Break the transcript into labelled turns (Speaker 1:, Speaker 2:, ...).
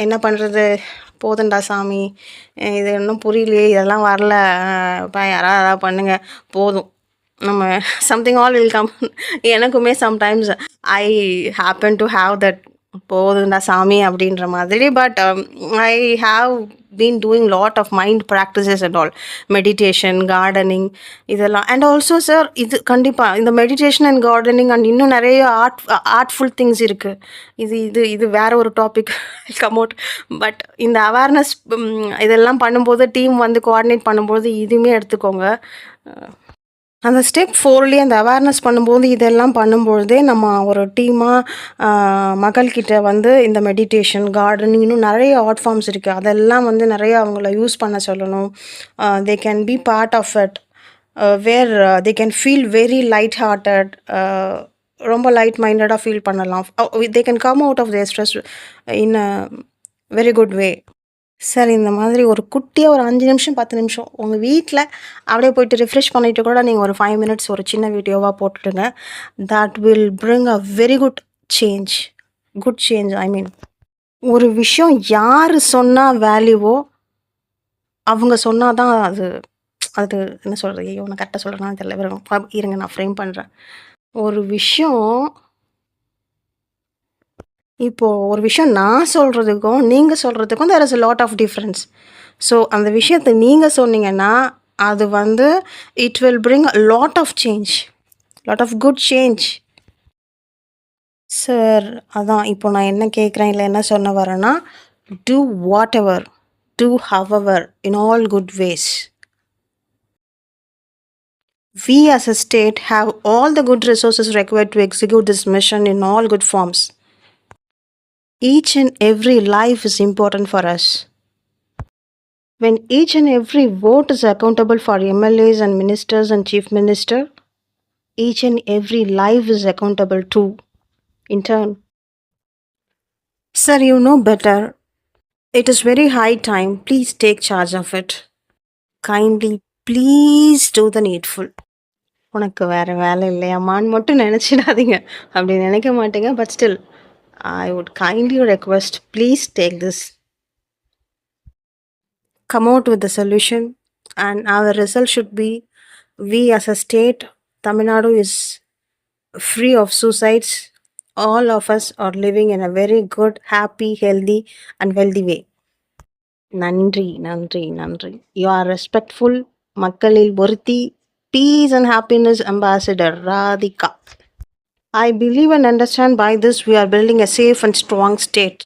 Speaker 1: என்ன பண்ணுறது, போதுண்டா சாமி, இது இன்னும் புரியலையே, இதெல்லாம் வரல, யாராவது எதாவது பண்ணுங்க, போதும் நம்ம சம்திங் ஆல் வில் கம். எனக்குமே sometimes I happen to have that போதுண்டா சாமி அப்படின்ற மாதிரி. But I have been doing lot of mind practices and all, meditation, gardening இதெல்லாம். அண்ட் ஆல்சோ சார், இது கண்டிப்பாக இந்த மெடிடேஷன் அண்ட் கார்டனிங் அண்ட் இன்னும் நிறைய ஆர்ட்ஃபுல் திங்ஸ் இருக்குது. இது இது இது வேற ஒரு டாபிக் கம் அவுட். பட் இந்த அவேர்னஸ் இதெல்லாம் பண்ணும்போது, டீம் வந்து கோஆர்டினேட் பண்ணும்போது இதுவுமே எடுத்துக்கோங்க. அந்த ஸ்டெப் 4லயே அந்த அவேர்னஸ் பண்ணும்போது, இதெல்லாம் பண்ணும்பொழுதே நம்ம ஒரு டீமாக மக்கள்கிட்ட வந்து இந்த மெடிடேஷன், கார்டனிங் இன்னும் நிறைய ஆர்ட் ஃபார்ம்ஸ் இருக்குது, அதெல்லாம் வந்து நிறைய அவங்கள யூஸ் பண்ண சொல்லணும். They can be part of it, where they can feel very light hearted, ரொம்ப லைட் மைண்டடாக ஃபீல் பண்ணலாம். They can come out of their stress in a very good way. Sir, இந்த மாதிரி ஒரு குட்டியாக ஒரு 5 நிமிஷம் 10 நிமிஷம் உங்கள் வீட்டில் அப்படியே போயிட்டு ரிஃப்ரெஷ் பண்ணிவிட்டு கூட நீங்கள் ஒரு 5 மினிட்ஸ் ஒரு சின்ன வீடியோவாக போட்டுடுங்க. That will bring a very good change. I mean, ஒரு விஷயம் யார் சொன்னால் வேல்யூவோ அவங்க சொன்னால் தான் அது அது என்ன சொல்கிறது, ஐயோ நான் கரெக்டாக சொல்கிறேன்னா தெரியல, இருங்க நான் ஃப்ரேம் பண்ணுறேன். ஒரு விஷயம் இப்போது ஒரு விஷயம் நான் சொல்கிறதுக்கும் நீங்கள் சொல்கிறதுக்கும் there is a lot of difference. So அந்த விஷயத்தை நீங்கள் சொன்னீங்கன்னா அது வந்து it will bring a lot of change, lot of good change. Sir, அதான் இப்போ நான் என்ன கேட்குறேன், இல்லை என்ன சொன்ன வரேன்னா, do whatever, do however, in all good ways. We as a state have all the good resources required to execute this mission in all good forms. Each and every life is important for us. When each and every vote is accountable for MLAs and ministers and chief minister, each and every life is accountable too, in turn. Sir, you know better. It is very high time. Please take charge of it. Kindly, please do the needful. உனக்கு வேறு வேலை இல்லையாமான்னு மட்டும் நினச்சிடாதீங்க. அப்படி நினைக்க மாட்டேங்க. But still I would kindly request, please take this. Come out with the solution, and our result should be, we as a state, Tamil Nadu is free of suicides. All of us are living in a very good, happy, healthy and wealthy way. Nandri. You are respectful, Makkalil Borthi, peace and happiness ambassador, Radhika. I believe and understand by this we are building a safe and strong state.